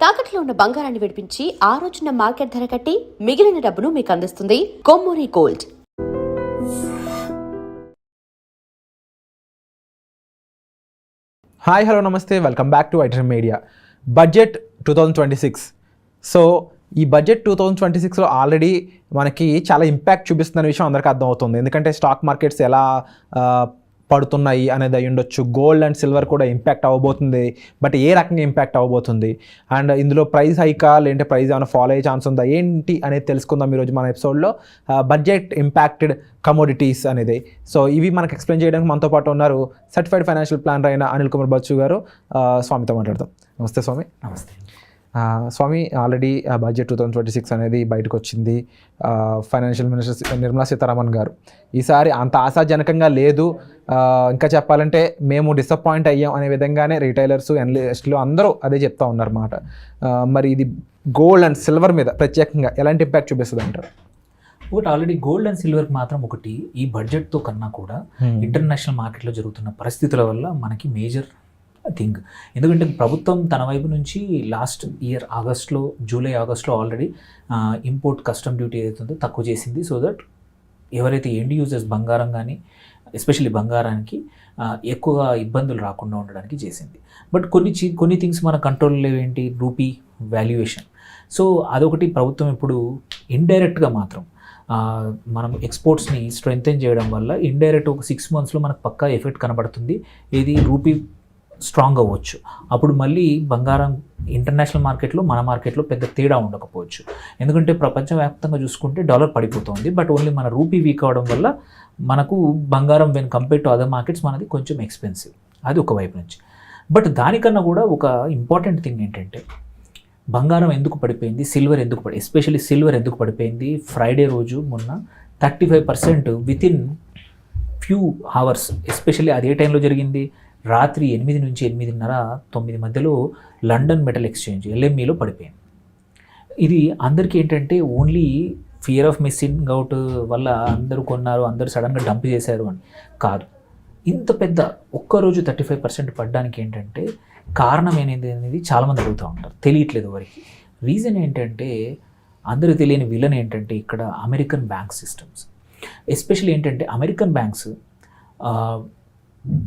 తాకట్లో ఉన్న బంగారాన్ని విడిపించి ఆ రోజున మార్కెట్ ధర కట్టి మిగిలిన డబ్బును మీకు అందిస్తుంది కొమ్మూరి గోల్డ్. హాయ్ హలో నమస్తే, welcome back to item media. Budget 2026. So ఈ బడ్జెట్ 2026లో ఆల్రెడీ మనకి చాలా ఇంపాక్ట్ చూపిస్తున్న విషయం అందరికీ అర్థమవుతుంది. ఎందుకంటే స్టాక్ మార్కెట్స్ ఎలా పడుతున్నాయి అనేది అయి ఉండొచ్చు, గోల్డ్ అండ్ సిల్వర్ కూడా ఇంపాక్ట్ అవ్వబోతుంది. బట్ ఏ రకంగా ఇంపాక్ట్ అవ్వబోతుంది అండ్ ఇందులో ప్రైస్ హైకా లేదంటే ప్రైస్ ఏమైనా ఫాలో అయ్యే ఛాన్స్ ఉందా ఏంటి అనేది తెలుసుకుందాం ఈరోజు మన ఎపిసోడ్లో. బడ్జెట్ ఇంపాక్టెడ్ కమోడిటీస్ అనేది. సో ఇవి మనకు ఎక్స్ప్లెయిన్ చేయడానికి మనతో పాటు ఉన్నారు సర్టిఫైడ్ ఫైనాన్షియల్ ప్లానర్ అయిన అనిల్ కుమార్ బచ్చు గారు. స్వామితో మాట్లాడదాం. నమస్తే స్వామి. నమస్తే స్వామి. ఆల్రెడీ బడ్జెట్ 2026 అనేది బయటకు వచ్చింది. ఫైనాన్షియల్ మినిస్టర్ నిర్మలా సీతారామన్ గారు ఈసారి అంత ఆశాజనకంగా లేదు, ఇంకా చెప్పాలంటే మేము డిసప్పాయింట్ అయ్యాం అనే విధంగానే రిటైలర్స్, ఎనలిస్టులు అందరూ అదే చెప్తా ఉన్నారన్నమాట. మరి ఇది గోల్డ్ అండ్ సిల్వర్ మీద ప్రత్యేకంగా ఎలాంటి ఇంపాక్ట్ చూపిస్తుంది అంటారు? ఒకటి ఆల్రెడీ గోల్డ్ అండ్ సిల్వర్కి మాత్రం ఒకటి ఈ బడ్జెట్తో కన్నా కూడా ఇంటర్నేషనల్ మార్కెట్లో జరుగుతున్న పరిస్థితుల వల్ల మనకి మేజర్ థింగ్. ఎందుకంటే ప్రభుత్వం తన వైపు నుంచి లాస్ట్ ఇయర్ జూలై ఆగస్ట్లో ఆల్రెడీ ఇంపోర్ట్ కస్టమ్ డ్యూటీ ఏదైతుందో తక్కువ చేసింది. సో దట్ ఎవరైతే ఎండ్ యూజర్స్ బంగారం కానీ ఎస్పెషల్లీ బంగారానికి ఎక్కువగా ఇబ్బందులు రాకుండా ఉండడానికి చేసింది. బట్ కొన్ని థింగ్స్ మన కంట్రోల్లో ఏంటి, రూపీ వాల్యుయేషన్. సో అదొకటి ప్రభుత్వం ఇప్పుడు ఇండైరెక్ట్గా మాత్రం మనం ఎక్స్పోర్ట్స్ని స్ట్రెంగ్తెన్ చేయడం వల్ల ఇండైరెక్ట్ ఒక 6 monthsలో మనకు పక్కా ఎఫెక్ట్ కనబడుతుంది. ఏది రూపీ స్ట్రాంగ్ అవ్వచ్చు. అప్పుడు మళ్ళీ బంగారం ఇంటర్నేషనల్ మార్కెట్లో మన మార్కెట్లో పెద్ద తేడా ఉండకపోవచ్చు. ఎందుకంటే ప్రపంచవ్యాప్తంగా చూసుకుంటే డాలర్ పడిపోతుంది. బట్ ఓన్లీ మన రూపీ వీక్ అవడం వల్ల మనకు బంగారం when compare to other markets మనది కొంచెం ఎక్స్పెన్సివ్. అది ఒక వైపు నుంచి. బట్ దానికన్నా కూడా ఒక ఇంపార్టెంట్ థింగ్ ఏంటంటే బంగారం ఎందుకు పడిపోయింది, సిల్వర్ ఎందుకు ఎస్పెషల్లీ సిల్వర్ ఎందుకు పడిపోయింది. ఫ్రైడే రోజు మొన్న 35% వితిన్ ఫ్యూ అవర్స్, ఎస్పెషల్లీ అదే టైంలో జరిగింది. రాత్రి 8 నుంచి 8:30, 9 మధ్యలో లండన్ మెటల్ ఎక్స్చేంజ్ LMEలో పడిపోయింది. ఇది అందరికీ ఏంటంటే only fear of missing out వల్ల అందరూ కొన్నారు, అందరూ సడన్గా డంప్ చేశారు అని కాదు. ఇంత పెద్ద ఒక్కరోజు 35% పడడానికి ఏంటంటే కారణం ఏంటి అనేది చాలామంది అడుగుతూ ఉంటారు, తెలియట్లేదు వారికి. రీజన్ ఏంటంటే అందరూ తెలియని విలన్ ఏంటంటే ఇక్కడ అమెరికన్ బ్యాంక్ సిస్టమ్స్. ఎస్పెషల్లీ ఏంటంటే అమెరికన్ బ్యాంక్స్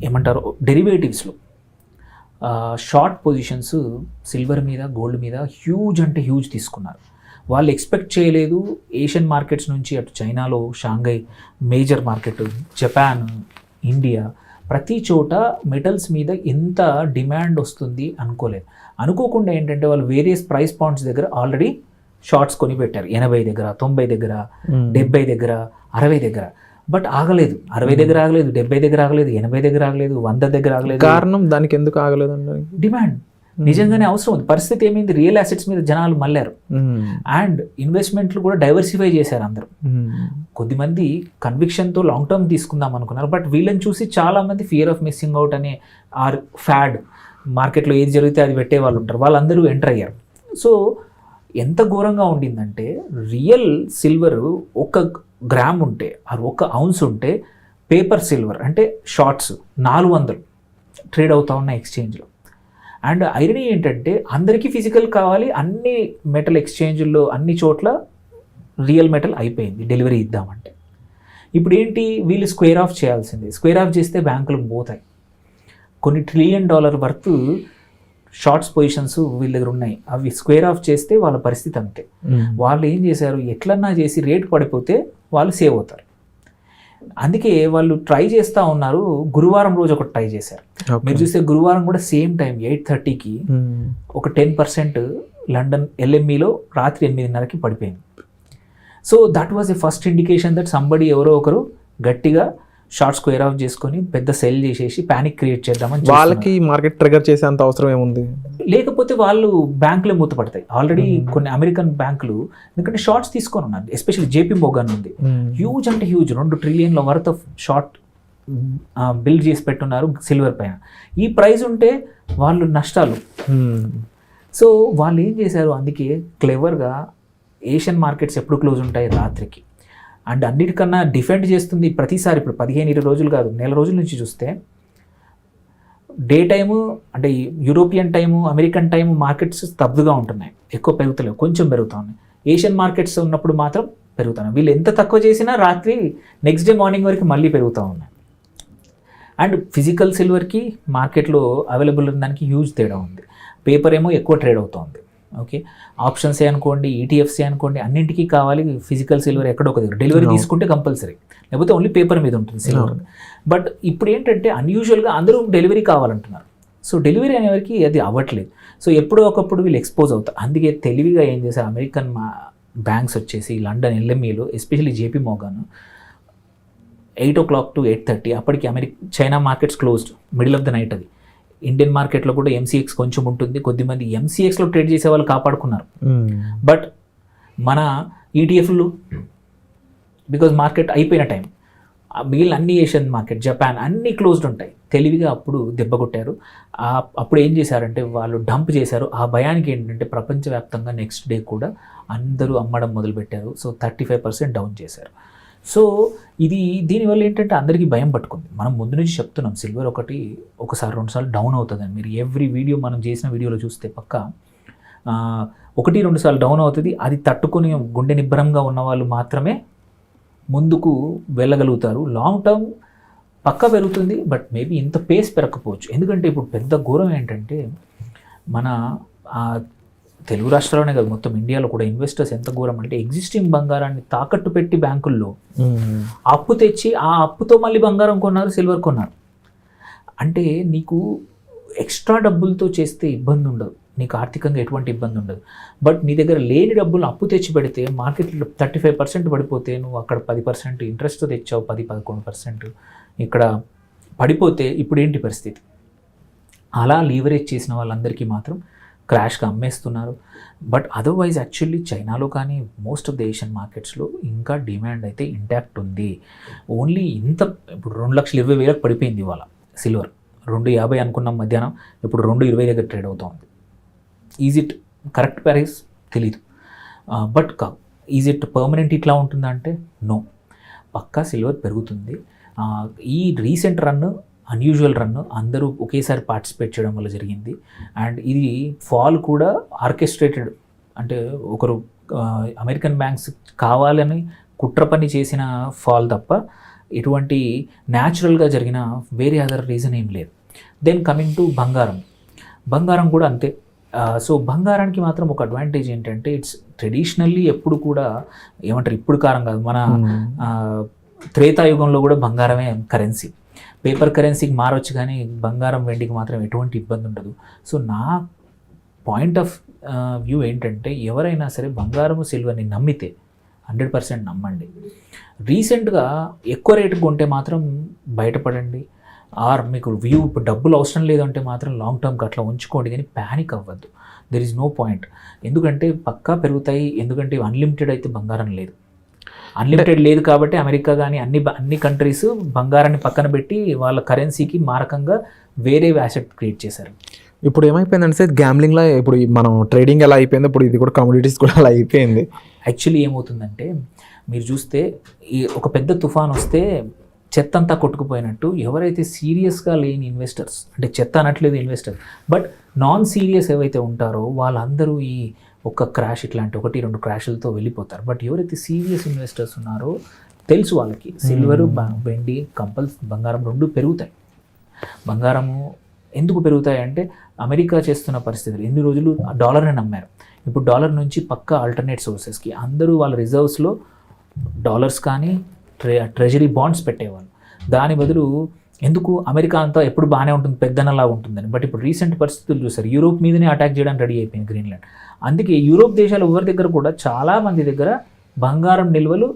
ఏమంటారు డెరివేటివ్స్లో షార్ట్ పొజిషన్స్ సిల్వర్ మీద, గోల్డ్ మీద హ్యూజ్ అంటే హ్యూజ్ తీసుకున్నారు. వాళ్ళు ఎక్స్పెక్ట్ చేయలేదు. ఏషియన్ మార్కెట్స్ నుంచి అటు చైనాలో Shanghai major market, Japan, India ప్రతి చోట మెటల్స్ మీద ఎంత డిమాండ్ వస్తుంది అనుకోలేదు. అనుకోకుండా ఏంటంటే వాళ్ళు వేరియస్ ప్రైస్ పాయింట్స్ దగ్గర ఆల్రెడీ షార్ట్స్ కొని పెట్టారు. 80 దగ్గర, 90 దగ్గర, 70 దగ్గర, 60 దగ్గర. బట్ ఆగలేదు. 60 దగ్గర ఆగలేదు, 70 దగ్గర ఆగలేదు, 80 దగ్గర ఆగలేదు, 100 దగ్గర ఆగలేదు. కారణం దానికి ఎందుకు ఆగలేదు? డిమాండ్ నిజంగానే అవసరం ఉంది. పరిస్థితి ఏమైంది, రియల్ అసెట్స్ మీద జనాలు మళ్ళారు అండ్ ఇన్వెస్ట్మెంట్లు కూడా డైవర్సిఫై చేశారు అందరూ. కొద్దిమంది కన్విక్షన్తో లాంగ్ టర్మ్ తీసుకుందాం అనుకున్నారు. బట్ వీళ్ళని చూసి చాలామంది ఫియర్ ఆఫ్ మిస్సింగ్ అవుట్ అనే ఆర్ ఫ్యాడ్, మార్కెట్లో ఏది జరిగితే అది పెట్టే వాళ్ళు ఉంటారు, వాళ్ళందరూ ఎంటర్ అయ్యారు. సో ఎంత ఘోరంగా ఉండిందంటే రియల్ సిల్వర్ 1 గ్రామ్ ఉంటే, అది 1 ounce ఉంటే పేపర్ సిల్వర్ అంటే షార్ట్స్ 400 ట్రేడ్ అవుతా ఉన్న ఎక్స్చేంజ్లో. అండ్ ఐరనీ ఏంటంటే అందరికీ ఫిజికల్ కావాలి, అన్ని మెటల్ ఎక్స్చేంజ్లో అన్ని చోట్ల రియల్ మెటల్ అయిపోయింది డెలివరీ ఇద్దామంటే. ఇప్పుడు ఏంటి, వీళ్ళు స్క్వేర్ ఆఫ్ చేయాల్సిందే. స్క్వేర్ ఆఫ్ చేస్తే బ్యాంకులు పోతాయి. కొన్ని $1 trillion వర్త్ షార్ట్స్ పొజిషన్స్ వీళ్ళ దగ్గర ఉన్నాయి. అవి స్క్వేర్ ఆఫ్ చేస్తే వాళ్ళ పరిస్థితి అంతే. వాళ్ళు ఏం చేశారు, ఎట్లన్నా చేసి రేట్ పడిపోతే వాళ్ళు సేవ్ అవుతారు. అందుకే వాళ్ళు ట్రై చేస్తూ ఉన్నారు. గురువారం రోజు ఒకటి ట్రై చేశారు. మీరు చూస్తే గురువారం కూడా సేమ్ టైం 8:30కి ఒక 10% లండన్ LMEలో రాత్రి 8:30కి పడిపోయింది. So that was a first indication that somebody ఎవరో ఒకరు గట్టిగా షార్ట్ స్క్వేర్ ఆఫ్ చేసుకొని పెద్ద సెల్ చేసేసి ప్యానిక్ క్రియేట్ చేద్దామని. వాళ్ళకి మార్కెట్ ట్రిగర్ చేసే అంత అవసరం ఏముంది? లేకపోతే వాళ్ళు బ్యాంకులే మూతపడతాయి. ఆల్రెడీ కొన్ని అమెరికన్ బ్యాంకులు ఎందుకంటే షార్ట్స్ తీసుకొని ఉన్నారు. ఎస్పెషల్లీ JP Morgan ఉంది, హ్యూజ్ అంటే huge $2 trillion worth of short build చేసి పెట్టున్నారు సిల్వర్ పైన. ఈ ప్రైస్ ఉంటే వాళ్ళు నష్టాలు. సో వాళ్ళు ఏం చేశారు, అందుకే క్లెవర్గా ఏషియన్ మార్కెట్స్ ఎప్పుడు క్లోజ్ ఉంటాయి రాత్రికి. అండ్ అన్నిటికన్నా డిఫెండ్ చేస్తుంది ప్రతిసారి. ఇప్పుడు 15-20 రోజులు కాదు, నెల రోజుల నుంచి చూస్తే డే టైము అంటే European time, American time markets స్తబ్దుగా ఉంటున్నాయి, ఎక్కువ పెరుగుతలేవు, కొంచెం పెరుగుతూ ఉన్నాయి. ఏషియన్ మార్కెట్స్ ఉన్నప్పుడు మాత్రం పెరుగుతున్నాయి. వీళ్ళు ఎంత తక్కువ చేసినా రాత్రి నెక్స్ట్ డే మార్నింగ్ వరకు మళ్ళీ పెరుగుతూ ఉన్నాయి. అండ్ ఫిజికల్ సిల్వర్కి మార్కెట్లో అవైలబుల్ ఉన్న దానికి హ్యూజ్ తేడా ఉంది. పేపర్ ఏమో ఎక్కువ ట్రేడ్ అవుతుంది. ఓకే, ఆప్షన్సే అనుకోండి, ఈటీఎఫ్సే అనుకోండి, అన్నింటికీ కావాలి ఫిజికల్ సిల్వర్ ఎక్కడో ఒక దగ్గర. డెలివరీ తీసుకుంటే కంపల్సరీ, లేకపోతే ఓన్లీ పేపర్ మీద ఉంటుంది సిల్వర్. బట్ ఇప్పుడు ఏంటంటే అన్యూజువల్గా అందరూ డెలివరీ కావాలంటున్నారు. సో డెలివరీ అనేవారికి అది అవ్వట్లేదు. సో ఎప్పుడో ఒకప్పుడు వీళ్ళు ఎక్స్పోజ్ అవుతారు. అందుకే తెలివిగా ఏం చేశారు అమెరికన్ బ్యాంక్స్ వచ్చేసి, లండన్ ఎల్ఎంఈలో especially JP Morgan 8 o'clock to 8:30 అప్పటికి China markets closed, middle of the night. అది ఇండియన్ మార్కెట్లో కూడా ఎంసీఎక్స్ కొంచెం ఉంటుంది, కొద్దిమంది ఎంసీఎక్స్లో ట్రేడ్ చేసే వాళ్ళు కాపాడుకున్నారు. బట్ మన ఈటీఎఫ్లు బికాజ్ మార్కెట్ అయిపోయిన టైం, మిగిలిన అన్ని ఏషియన్ మార్కెట్, జపాన్ అన్నీ క్లోజ్డ్ ఉంటాయి. తెలివిగా అప్పుడు దెబ్బ కొట్టారు. అప్పుడు ఏం చేశారంటే వాళ్ళు డంప్ చేశారు. ఆ భయానికి ఏంటంటే ప్రపంచవ్యాప్తంగా నెక్స్ట్ డే కూడా అందరూ అమ్మడం మొదలుపెట్టారు. సో 35% డౌన్ చేశారు. సో దీనివల్ల ఏంటంటే అందరికీ భయం పట్టుకుంది. మనం ముందు నుంచి చెప్తున్నాం సిల్వర్ ఒకసారి 2 సార్లు డౌన్ అవుతుందని. మీరు ఎవ్రీ వీడియో మనం చేసిన వీడియోలో చూస్తే పక్క 1-2 సార్లు డౌన్ అవుతుంది. అది తట్టుకొని గుండె నిబ్బరంగా ఉన్న వాళ్ళు మాత్రమే ముందుకు వెళ్ళగలుగుతారు. లాంగ్ టర్మ్ పక్కా పెరుగుతుంది, బట్ మేబీ ఇంత పేస్ పెరగకపోవచ్చు. ఎందుకంటే ఇప్పుడు పెద్ద ఘోరం ఏంటంటే మన తెలుగు రాష్ట్రాల్లోనే కాదు మొత్తం ఇండియాలో కూడా ఇన్వెస్టర్స్ ఎంత ఘోరం అంటే ఎగ్జిస్టింగ్ బంగారాన్ని తాకట్టు పెట్టి బ్యాంకుల్లో అప్పు తెచ్చి ఆ అప్పుతో మళ్ళీ బంగారం కొన్నారు, సిల్వర్ కొన్నారు. అంటే నీకు ఎక్స్ట్రా డబ్బులతో చేస్తే ఇబ్బంది ఉండదు, నీకు ఆర్థికంగా ఎటువంటి ఇబ్బంది ఉండదు. బట్ నీ దగ్గర లేని డబ్బులు అప్పు తెచ్చి పెడితే మార్కెట్లో 35% పడిపోతే, నువ్వు అక్కడ 10% ఇంట్రెస్ట్తో తెచ్చావు, 10-11% ఇక్కడ పడిపోతే ఇప్పుడు ఏంటి పరిస్థితి? అలా లీవరేజ్ చేసిన వాళ్ళందరికీ మాత్రం క్రాష్గా అమ్మేస్తున్నారు. బట్ అదర్వైజ్ యాక్చువల్లీ చైనాలో కానీ మోస్ట్ ఆఫ్ ద ఏషియన్ మార్కెట్స్లో ఇంకా డిమాండ్ అయితే ఇంటాక్ట్ ఉంది. ఓన్లీ ఇప్పుడు 2,20,000 పడిపోయింది ఇవాళ సిల్వర్. 2.50 అనుకున్నాం మధ్యాహ్నం, ఇప్పుడు 2.20 దగ్గర ట్రేడ్ అవుతూ ఉంది. Is it correct price? తెలీదు. బట్ ఈజ్ ఇట్ పర్మనెంట్ ఇట్లా ఉంటుందంటే నో, పక్కా సిల్వర్ పెరుగుతుంది. ఈ రీసెంట్ అన్యూజువల్ రన్ అందరూ ఒకేసారి పార్టిసిపేట్ చేయడం వల్ల జరిగింది. అండ్ ఇది ఫాల్ కూడా ఆర్కెస్ట్రేటెడ్, అంటే ఒకరు అమెరికన్ బ్యాంక్స్ కావాలని కుట్ర పని చేసిన ఫాల్ తప్ప ఎటువంటి న్యాచురల్గా జరిగిన వేరే అదర్ రీజన్ ఏం లేదు. దెన్ కమింగ్ టు బంగారం కూడా అంతే. సో బంగారానికి మాత్రం ఒక అడ్వాంటేజ్ ఏంటంటే ఇట్స్ ట్రెడిషనల్లీ ఎప్పుడు కూడా ఏమంటారు, ఇప్పుడు కారం కాదు, మన త్రేతాయుగంలో కూడా బంగారమే కరెన్సీ. పేపర్ కరెన్సీకి మారవచ్చు కానీ బంగారం వెండికి మాత్రం ఎటువంటి ఇబ్బంది ఉండదు. సో నా పాయింట్ ఆఫ్ వ్యూ ఏంటంటే ఎవరైనా సరే బంగారము సిల్వర్ని నమ్మితే 100% నమ్మండి. రీసెంట్గా ఎక్కువ రేటుకు కొంటే మాత్రం బయటపడండి. ఆర్ మీకు వ్యూ ఇప్పుడు డబ్బులు అవసరం లేదంటే మాత్రం లాంగ్ టర్మ్కి అట్లా ఉంచుకోండి, కానీ ప్యానిక్ అవ్వద్దు. There is no point. ఎందుకంటే పక్కా పెరుగుతాయి. ఎందుకంటే అన్లిమిటెడ్ అయితే బంగారం లేదు, అన్లిమిటెడ్ లేదు కాబట్టి అమెరికా కానీ అన్ని కంట్రీస్ బంగారాన్ని పక్కన పెట్టి వాళ్ళ కరెన్సీకి మారకంగా వేరే యాసెట్ క్రియేట్ చేశారు. ఇప్పుడు ఏమైపోయిందంటే గ్యాంబ్లింగ్లో ఇప్పుడు మనం ట్రేడింగ్ ఎలా అయిపోయింది, ఇప్పుడు ఇది కూడా కమోడిటీస్ కూడా అలా అయిపోయింది. యాక్చువల్లీ ఏమవుతుందంటే మీరు చూస్తే ఒక పెద్ద తుఫాన్ వస్తే చెత్త అంతా కొట్టుకుపోయినట్టు ఎవరైతే సీరియస్గా లేని ఇన్వెస్టర్స్, అంటే చెత్త అనట్లేదు ఇన్వెస్టర్స్, బట్ నాన్ సీరియస్ ఏవైతే ఉంటారో వాళ్ళందరూ ఈ ఒక క్రాష్ ఇట్లాంటి 1-2 క్రాష్లతో వెళ్ళిపోతారు. బట్ ఎవరైతే సీరియస్ ఇన్వెస్టర్స్ ఉన్నారో తెలుసు వాళ్ళకి సిల్వరు, వెండి, బంగారం 2 పెరుగుతాయి. బంగారము ఎందుకు పెరుగుతాయి అంటే అమెరికా చేస్తున్న పరిస్థితులు, ఎన్ని రోజులు డాలర్ని నమ్మారు, ఇప్పుడు డాలర్ నుంచి పక్క ఆల్టర్నేట్ సోర్సెస్కి అందరూ వాళ్ళ రిజర్వ్స్లో డాలర్స్ కానీ ట్రెజరీ బాండ్స్ పెట్టేవాళ్ళు. దాని బదులు ఎందుకు అమెరికా అంతా ఎప్పుడు బాగానే ఉంటుంది, పెద్దనలా ఉంటుందని. బట్ ఇప్పుడు రీసెంట్ పరిస్థితులు చూసారు, యూరోప్ మీదనే అటాక్ చేయడానికి రెడీ అయిపోయింది గ్రీన్లాండ్. అందుకే యూరోప్ దేశాలు ఎవరి దగ్గర కూడా చాలామంది దగ్గర బంగారం నిల్వలు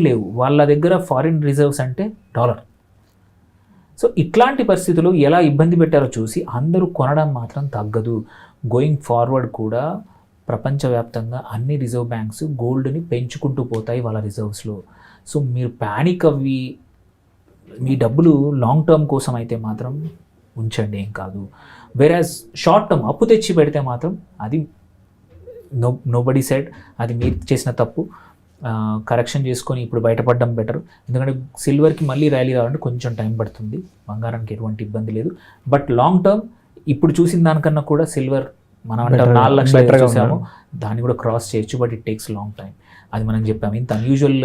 లేవు. వాళ్ళ దగ్గర ఫారిన్ రిజర్వ్స్ అంటే డాలర్. సో ఇట్లాంటి పరిస్థితుల్లో ఎలా ఇబ్బంది పెట్టారో చూసి అందరూ కొనడం మాత్రం తగ్గదు. గోయింగ్ ఫార్వర్డ్ కూడా ప్రపంచవ్యాప్తంగా అన్ని రిజర్వ్ బ్యాంక్స్ గోల్డ్ని పెంచుకుంటూ పోతాయి వాళ్ళ రిజర్వ్స్లో. సో మీరు ప్యానిక్ అవ్వి మీ డబ్బులు లాంగ్ టర్మ్ కోసం అయితే మాత్రం ఉంచండి, ఏం కాదు. వేరాజ్ షార్ట్ టర్మ్ అప్పు తెచ్చి పెడితే మాత్రం అది నోబడీ సెడ్, అది మీరు చేసిన తప్పు. కరెక్షన్ చేసుకొని ఇప్పుడు బయటపడడం బెటర్. ఎందుకంటే సిల్వర్కి మళ్ళీ ర్యాలీ రావాలంటే కొంచెం టైం పడుతుంది, బంగారానికి ఎటువంటి ఇబ్బంది లేదు. బట్ లాంగ్ టర్మ్ ఇప్పుడు చూసిన దానికన్నా కూడా సిల్వర్ మనం అంటే 4 లక్షలు చూసాము, దాన్ని కూడా క్రాస్ చేయొచ్చు. But it takes long time, అది మనం చెప్పాము. ఇంత అన్యూజువల్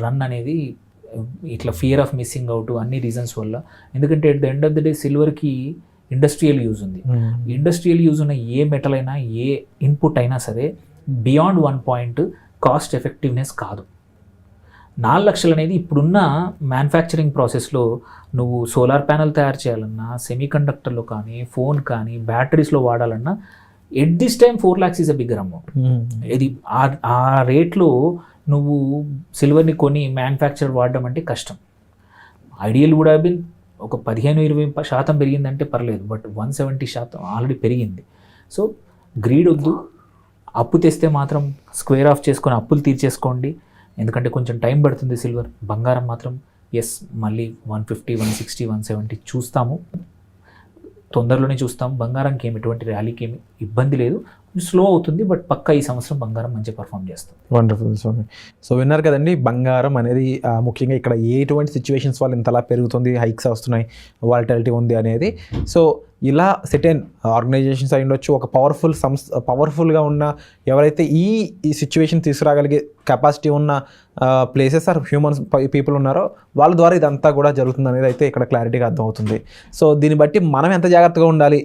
రన్ అనేది ఇట్లా ఫియర్ ఆఫ్ మిస్సింగ్ అవుట్ అన్ని రీజన్స్ వల్ల. ఎందుకంటే at the end of the day సిల్వర్కి ఇండస్ట్రియల్ యూజ్ ఉంది. ఇండస్ట్రియల్ యూజ్ ఉన్న ఏ మెటల్ అయినా ఏ ఇన్పుట్ అయినా సరే బియాండ్ 1 పాయింట్ కాస్ట్ ఎఫెక్టివ్నెస్ కాదు. 4 లక్షలు అనేది ఇప్పుడున్న మ్యానుఫ్యాక్చరింగ్ ప్రాసెస్లో నువ్వు సోలార్ ప్యానెల్ తయారు చేయాలన్నా, సెమీ కండక్టర్లో కానీ, ఫోన్ కానీ, బ్యాటరీస్లో వాడాలన్నా at this time 4 lakhs is a bigger amount. ఇది ఆ రేట్లో నువ్వు సిల్వర్ని కొని మ్యానుఫ్యాక్చర్ వాడడం అంటే కష్టం. ఐడియల్ వుడ్ హ్యావ్ బిన్ ఒక 15-20% పెరిగిందంటే పర్లేదు, బట్ 170% ఆల్రెడీ పెరిగింది. సో గ్రీడ్ వద్దు, అప్పు తెస్తే మాత్రం స్క్వేర్ ఆఫ్ చేసుకొని అప్పులు తీర్చేసుకోండి. ఎందుకంటే కొంచెం టైం పడుతుంది సిల్వర్. బంగారం మాత్రం ఎస్ మళ్ళీ 150, 160, 170 చూస్తాము, తొందరలోనే చూస్తాం. బంగారంకి ఏమి ఎటువంటి ర్యాలీకి ఏమి ఇబ్బంది లేదు, స్లో అవుతుంది, బట్ పక్కా ఈ సంవత్సరం బంగారం మంచిగా పర్ఫామ్ చేస్తుంది. వండర్ఫుల్ స్వామి. సో విన్నారు కదండి, బంగారం అనేది ముఖ్యంగా ఇక్కడ ఎటువంటి సిచ్యువేషన్స్ వల్ల ఇంతలా పెరుగుతుంది, హైక్స్ వస్తున్నాయి, వాలటిలిటీ ఉంది అనేది. సో ఇలా సెటైన్ ఆర్గనైజేషన్స్ అయి ఉండొచ్చు, ఒక పవర్ఫుల్గా ఉన్న ఎవరైతే ఈ సిచ్యువేషన్ తీసుకురాగలిగే కెపాసిటీ ఉన్న ప్లేసెస్ ఆర్ హ్యూమన్స్ పీపుల్ ఉన్నారో వాళ్ళ ద్వారా ఇదంతా కూడా జరుగుతుంది అనేది అయితే ఇక్కడ క్లారిటీగా అర్థమవుతుంది. సో దీన్ని బట్టి మనం ఎంత జాగ్రత్తగా ఉండాలి,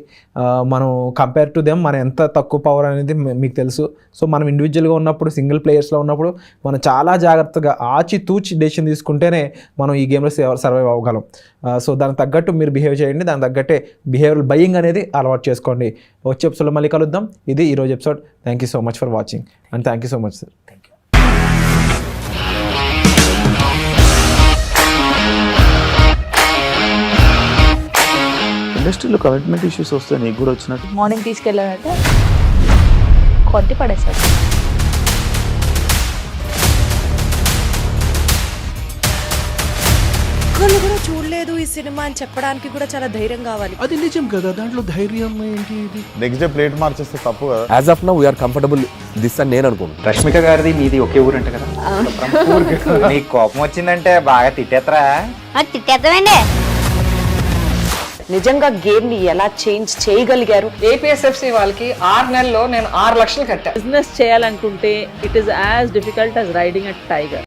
మనం కంపేర్ టు దెమ్ మనం ఎంత తక్కువ పవర్ అనేది మీకు తెలుసు. సో మనం ఇండివిజువల్గా ఉన్నప్పుడు, సింగిల్ ప్లేయర్స్లో ఉన్నప్పుడు మనం చాలా జాగ్రత్తగా ఆచితూచి డెసిషన్ తీసుకుంటేనే మనం ఈ గేమ్లో సర్వైవ్ అవ్వగలం. సో దానికి తగ్గట్టు మీరు బిహేవ్ చేయండి, దానికి తగ్గట్టే బిహేవియరల్ బయింగ్ అనేది అలవాటు చేసుకోండి. వచ్చే ఎపిసోడ్లో మళ్ళీ కలుద్దాం. ఇది ఈరోజు episode. Thank you so much for watching and thank you so much sir. Thank you. ఇండస్ట్రీలో కమిట్మెంట్ ఇష్యూస్ వస్తే నీకు కూడా వచ్చినట్టు? మార్నింగ్ తీసుకెళ్ళాడంటే కొట్టి పడేసాడు. ఒక్కళ్ళు కూడా చూడలేదు ఈ సినిమా అని చెప్పడానికి కూడా చాలా ధైర్యం కావాలి. అది నిజం కదా, దాంట్లో ధైర్యం ఏంటి? ఇది నెక్స్ట్ డే ప్లేట్ మార్చేస్తే తప్పు కదా. As of now we are comfortable this అని నేను అనుకుంటున్నాను. రష్మిక గారిది మీది ఒకే ఊరు అంట కదా? నీకు కోపం వచ్చిందంటే బాగా తిట్టేత్తరా? తిట్టేద్దామండి. నిజంగా గేమ్ ని ఎలా చేంజ్ చేయగలిగారు? ఏపీఎస్ఎఫ్సి వాళ్ళకి 6 నెలల్లో నేను 6 లక్షలు కట్టా. బిజినెస్ చేయాలనుకుంటే it is as difficult as riding a tiger.